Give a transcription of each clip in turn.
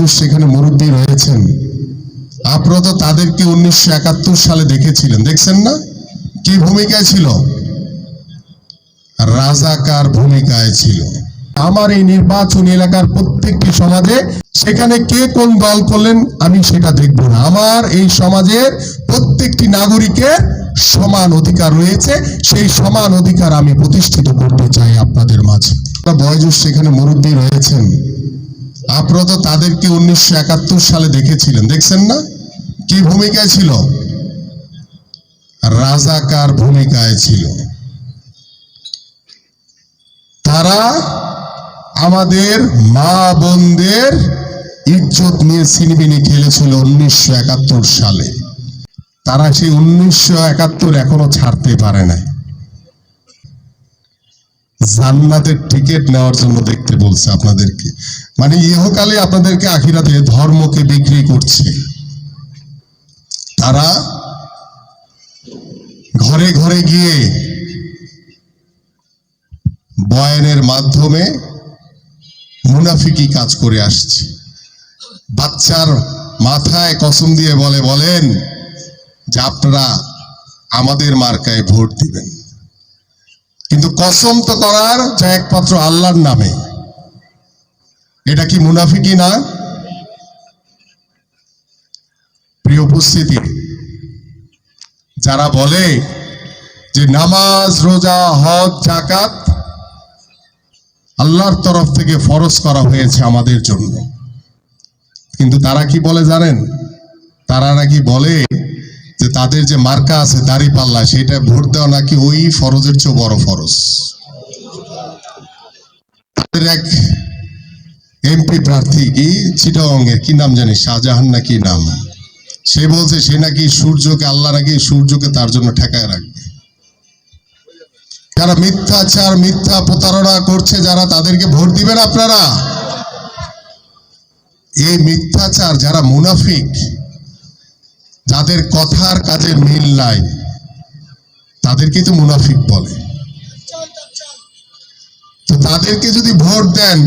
বয়োজ্যেষ্ঠ সেখানে মুরব্বী রয়েছেন, আপনারা তো তাদেরকে 1971 সালে দেখেছিলেন, দেখছেন না? কি ভূমিকায় ছিল? রাজাকার ভূমিকায় ছিল। আমার এই নির্বাচনী এলাকার প্রত্যেকটি সমাজে সেখানে কে কোন দল করলেন আমি সেটা দেখব না। আমার এই সমাজের প্রত্যেকটি নাগরিকের সমান অধিকার রয়েছে, সেই সমান অধিকার আমি প্রতিষ্ঠিত করতে চাই আপনাদের মাঝে। বয়োজ্যেষ্ঠ সেখানে মুরব্বী রয়েছেন, আপনারা তো তাদেরকে 1971 সালে দেখেছিলেন, দেখছেন না? কি ভূমিকায় ছিল? রাজাকার ভূমিকায় ছিল। তারা আমাদের মা বোনদের ইজ্জত নিয়ে ছিনিমিনি খেলেছিল 1971 সালে। তারা সেই 1971 এখনো ছাড়তে পারে না। জান্নাতের টিকিট নেওয়ার জন্য দেখতে বলছে আপনাদেরকে, মানে ইহকালে আপনাদেরকে আখিরাতে ধর্মকে বিক্রি করছে। তারা ঘরে ঘরে গিয়ে বয়ানের মাধ্যমে মুনাফিকি কাজ করে আসছে। বাচ্চার মাথায় কসম দিয়ে বলেন যে আপনারা আমাদের মার্কায় ভোট দিবেন, কিন্তু কসম তো করার যা একমাত্র আল্লাহর নামে। এটা কি মুনাফিকি না? প্রিয় উপস্থিতি, যারা বলে যে নামাজ, রোজা, হজ, যাকাত আল্লাহর তরফ থেকে ফরজ করা হয়েছে আমাদের জন্য, কিন্তু তারা কি বলে জানেন? তারা নাকি বলে যে তাদের যে মার্কা আছে দাঁড়িপাল্লা, সেটা ভোট দেওয়া নাকি ওই ফরজের চেয়ে বড় ফরজ। তাদের এক এমপি প্রার্থী, কি চিটাগংয়ের, কি নাম জানি, শাহজাহান না কি নাম, সে বলছে সে নাকি সূর্যকে, আল্লাহ নাকি সূর্যকে তার জন্য ঠেকায় রাখবে। যারা মিথ্যাচার, মিথ্যা প্রতারণা করছে, যারা তাদেরকে ভোট দিবেন আপনারা। এই মিথ্যাচার, যারা মুনাফিক, যাদের কথার কাজের মিল নাই, তাদেরকে তো মুনাফিক বলে। তো তাদেরকে যদি ভোট দেন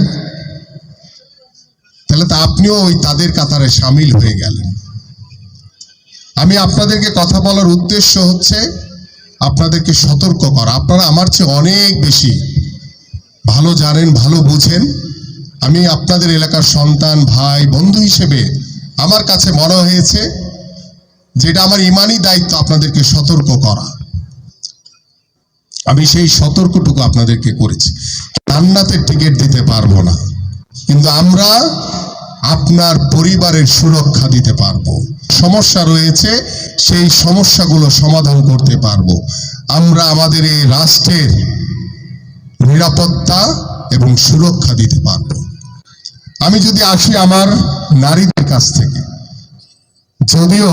তাহলে তো আপনিও ওই তাদের কাতারে সামিল হয়ে গেলেন। আমি আপনাদেরকে কথা বলার উদ্দেশ্য হচ্ছে আপনাদেরকে সতর্ক করা। আপনারা আমার চেয়ে অনেক বেশি ভালো জানেন, ভালো বুঝেন। আমি আপনাদের এলাকার সন্তান, ভাই, বন্ধু হিসেবে আমার কাছে মনে হয়েছে যেটা আমার ইমানি দায়িত্ব আপনাদেরকে সতর্ক করা। আমি সেই সতর্কটুকু আপনাদেরকে করেছি। জান্নাতের টিকিট দিতে পারবো না, কিন্তু আমরা আপনার পরিবারের সুরক্ষা দিতে পারবো। সমস্যা রয়েছে, সেই সমস্যাগুলো সমাধান করতে পারবো। আমরা আমাদের এই রাষ্ট্রের নিরাপত্তা এবং সুরক্ষা দিতে পারবো। আমি যদি আসি আমার নারীদের কাছ থেকে, যদিও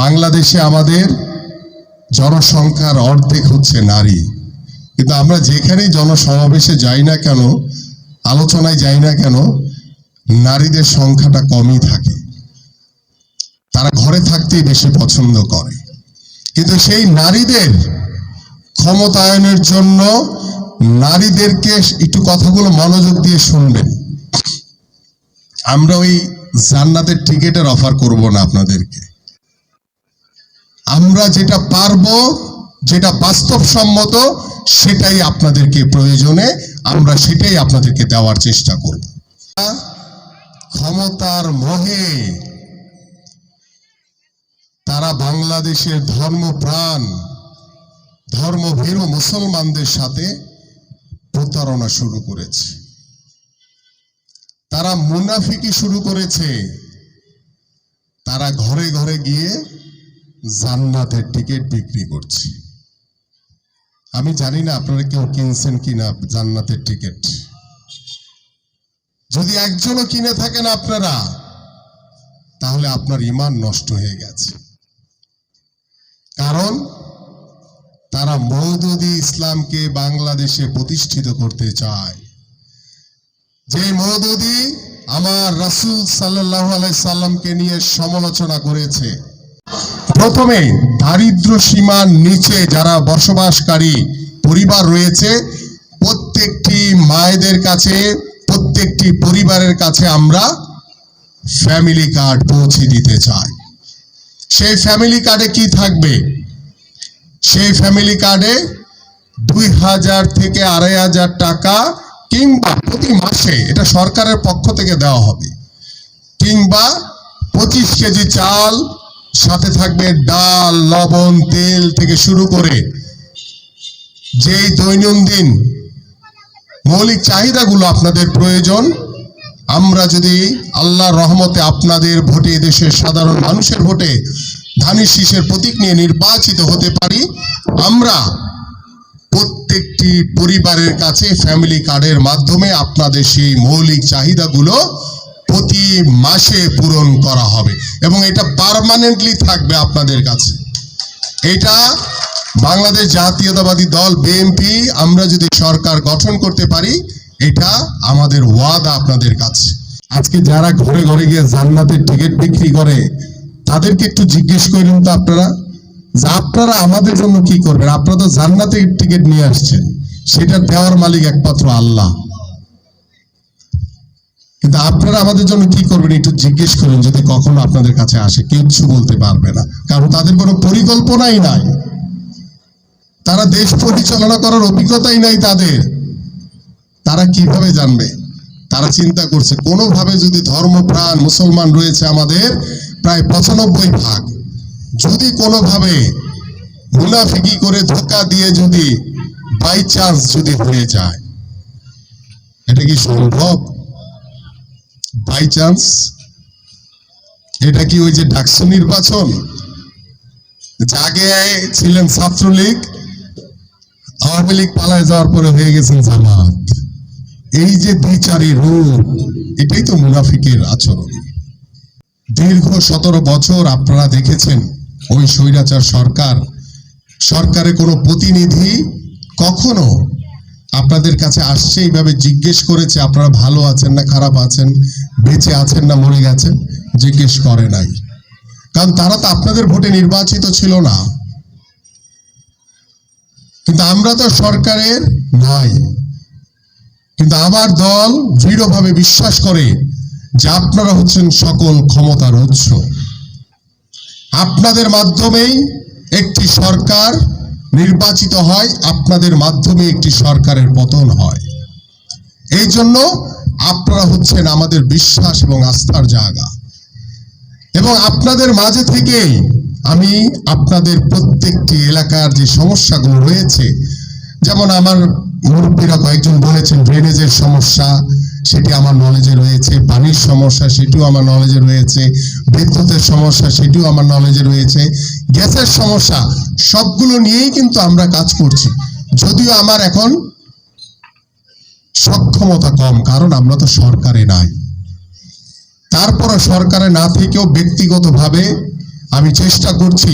বাংলাদেশে আমাদের জনসংখ্যার অর্ধেক হচ্ছে নারী, কিন্তু আমরা যেখানেই জনসমাবেশে যাই না কেন, আলোচনায় যাই না কেন, নারীদের সংখ্যাটা কমই থাকে। তারা ঘরে থাকতেই বেশি পছন্দ করে। কিন্তু সেই নারীদের ক্ষমতায়নের জন্য নারীদেরকে একটু কথাগুলো মনোযোগ দিয়ে শুনবেন। আমরা ওই জান্নাতের টিকিটের অফার করব না আপনাদেরকে। আমরা যেটা পারবো, যেটা বাস্তবসম্মত, সেটাই আপনাদেরকে প্রয়োজনে আমরা সেটাই আপনাদেরকে দেওয়ার চেষ্টা করব। ক্ষমতার মোহে তারা বাংলাদেশের ধর্মপ্রাণ, ধর্মভীরু মুসলমানদের সাথে প্রতারণা শুরু করেছে। তারা মুনাফিকি শুরু করেছে। তারা ঘরে ঘরে গিয়ে জান্নাতের টিকিট বিক্রি করছে। আমি জানি না আপনারা কেউ কিনছেন কিনা জান্নাতের টিকিট। যদি একজনও কিনে থাকেন আপনারা, তাহলে আপনার ঈমান নষ্ট হয়ে গেছে। কারণ তারা মওদুদি ইসলামকে বাংলাদেশে প্রতিষ্ঠিত করতে চায়। যে মওদুদি আমার রাসূল সাল্লাল্লাহু আলাইহি সাল্লামকে নিয়ে সমালোচনা করেছে। প্রথমে দারিদ্র সীমার নিচে যারা বসবাসকারী পরিবার রয়েছে, প্রত্যেকটি মায়েদের কাছে, প্রত্যেকটি পরিবারের কাছে আমরা ফ্যামিলি কার্ড পৌঁছে দিতে চাই। সেই ফ্যামিলি কার্ডে কি থাকবে? সেই ফ্যামিলি কার্ডে 2000 থেকে 2500 টাকা কিংবা প্রতি মাসে, এটা সরকারের পক্ষ থেকে দেওয়া হবে, কিংবা 25 কেজি চাল, সাথে থাকবে ডাল, লবণ, তেল থেকে শুরু করে যেই দৈনন্দিন মৌলিক চাহিদাগুলো আপনাদের প্রয়োজন, আমরা যদি আল্লাহর রহমতে আপনাদের ভোটে, দেশের সাধারণ মানুষের ভোটে ধানের শীষের প্রতীক নিয়ে নির্বাচিত হতে পারি, আমরা প্রত্যেকটি পরিবারের কাছে ফ্যামিলি কার্ডের মাধ্যমে আপনাদের সেই মৌলিক চাহিদাগুলো প্রতি মাসে পূরণ করা হবে এবং এটা পার্মানেন্টলি থাকবে আপনাদের কাছে। এটা বাংলাদেশ জাতীয়তাবাদী দল বিএনপি, আমরা যদি সরকার গঠন করতে পারি, এটা আমাদের ওয়াদা আপনাদের কাছে। আজকে যারা ঘরে ঘরে গিয়ে জান্নাতের টিকিট বিক্রি করে, তাদেরকে একটু জিজ্ঞেস করেন তো আপনারা, যে আপনারা আমাদের জন্য কি করবেন? আপনারা তো জান্নাতের টিকিট নিয়ে আসছেন, সেটা দেওয়ার মালিক একমাত্র আল্লাহ, কিন্তু আপনারা আমাদের জন্য কি করবেন একটু জিজ্ঞেস করুন। যদি কখনো আপনাদের কাছে আসে, কিচ্ছু বলতে পারবে না, কারণ তাদের কোনো পরিকল্পনাই নাই, তারা দেশ পরিচালনা করার অভিজ্ঞতাই নাই তাদের। তারা কিভাবে জানবে? তারা চিন্তা করছে কোনোভাবে যদি ধর্মপ্রাণ মুসলমান রয়েছে আমাদের প্রায় 95%, যদি কোনোভাবে মুনাফিকি করে ধোঁকা দিয়ে যদি বাই চান্স যদি হয়ে যায়, এটা কি সম্ভব? বাই চান্স এটা কি ওই যে ডাকসু নির্বাচন, আগে ছিলেন ছাত্রলীগ, আওয়ামী লীগ পালায় যাওয়ার পরে হয়ে গেছেন জামাত, এই যে দ্বিচারী রূপ, এটাই তো মুনাফিকের আচরণ। দীর্ঘ 17 বছর আপনারা দেখেছেন ওই স্বৈরাচার সরকারের কোনো প্রতিনিধি কখনো আপনাদের কাছে আসছে এইভাবে জিজ্ঞেস করেছে আপনারা ভালো আছেন না খারাপ আছেন, বেঁচে আছেন না মরে গেছেন? জিজ্ঞেস করে নাই, কারণ তারা তো আপনাদের ভোটে নির্বাচিত ছিল না। কিন্তু আমরা তো সরকারের নাই, কিন্তু আমার দল দৃঢ়ভাবে বিশ্বাস করে যে আপনারা হচ্ছেন সকল ক্ষমতার উৎস। আপনাদের মাধ্যমেই একটি সরকার নির্বাচিত হয়, আপনাদের মাধ্যমে একটি সরকারের পতন হয়। এই জন্য আপনারা হচ্ছেন আমাদের বিশ্বাস এবং আস্থার জায়গা, এবং আপনাদের মাঝে থেকেই আমি আপনাদের প্রত্যেকটি এলাকার যে সমস্যাগুলো রয়েছে, যেমন আমার মুরব্বীরা কয়েকজন বলেছেন ড্রেনেজের সমস্যা, সেটি আমার নলেজে রয়েছে, পানির সমস্যা সেটিও আমার নলেজে রয়েছে, বিদ্যুতের সমস্যা সেটিও আমার নলেজে রয়েছে, গ্যাসের সমস্যা, সবগুলো নিয়েই কিন্তু আমরা কাজ করছি। যদিও আমার এখন সক্ষমতা কম, কারণ আমরা তো সরকারে নাই, তারপরে সরকারে না থেকেও ব্যক্তিগতভাবে আমি চেষ্টা করছি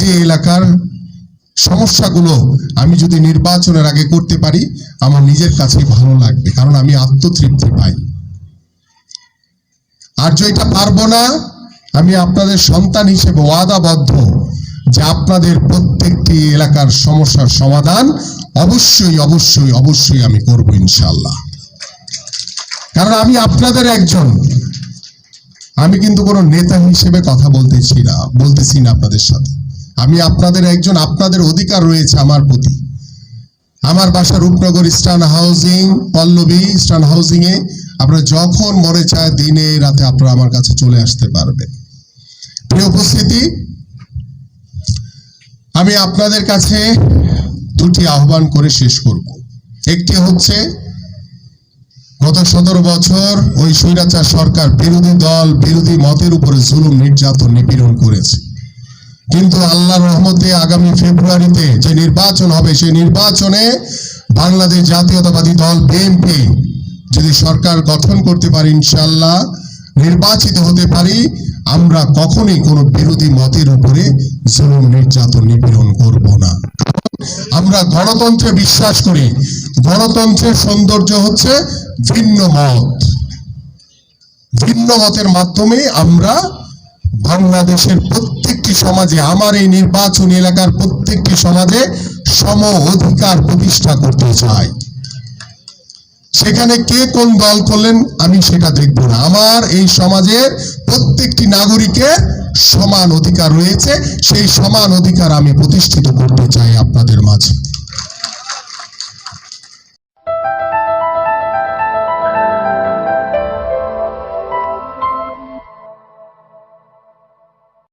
যে এলাকার সমস্যাগুলো আমি যদি নির্বাচনের আগে করতে পারি, আমার নিজের কাছে ভালো লাগবে, কারণ আমি আত্মতৃপ্তি পাই। আর যেটা পারবো না, আমি আপনাদের সন্তান হিসেবে ওয়াদাবদ্ধ যে আপনাদের প্রত্যেকটি এলাকার সমস্যার সমাধান অবশ্যই অবশ্যই অবশ্যই আমি করব ইনশাআল্লাহ। কারণ আমি আপনাদের একজন, আমি কিন্তু কোনো নেতা হিসেবে কথা বলতেছি না আপনাদের সাথে, আমি আপনাদের একজন, আপনাদের অধিকার রয়েছে আমার প্রতি। আমার বাসা Rupnagar eastern housing, Pallabi eastern housing এ, আপনারা যখন মনে চায় দিনে রাতে আপনারা আমার কাছে চলে আসতে পারবেন। প্রিয় উপস্থিতি, আমি আপনাদের কাছে দুটি আহ্বান করে শেষ করব। একটি হচ্ছে গত 17 বছর ওই স্বৈরাচার সরকার বিরোধী দল বিরোধী মতের উপরে জুলুম নির্যাতন নিপীড়ন করেছে, কিন্তু আল্লাহর রহমতে আগামী ফেব্রুয়ারিতে যে নির্বাচন হবে, সেই নির্বাচনে বাংলাদেশ জাতীয়তাবাদী দল বিএনপি যদি সরকার গঠন করতে পারি, ইনশাআল্লাহ নির্বাচিত হতে পারি, আমরা কখনোই কোনো বিরোধী মতের উপরে জুলুম নির্যাতন নিপীড়ন করব না। আমরা গণতন্ত্রে বিশ্বাস করি। গণতন্ত্রের সৌন্দর্য হচ্ছে ভিন্ন মত, ভিন্ন মতের মাধ্যমে আমরা বাংলাদেশের প্রত্যেকটি সমাজে, আমার এই নির্বাচনী এলাকার প্রত্যেকটি সমাজে সম অধিকার প্রতিষ্ঠা করতে চাই। সেখানে কে কোন দল করলেন আমি সেটা দেখব না। আমার এই সমাজের প্রত্যেকটি নাগরিকের সমান অধিকার রয়েছে, সেই সমান অধিকার আমি প্রতিষ্ঠিত করতে চাই আপনাদের মাঝে।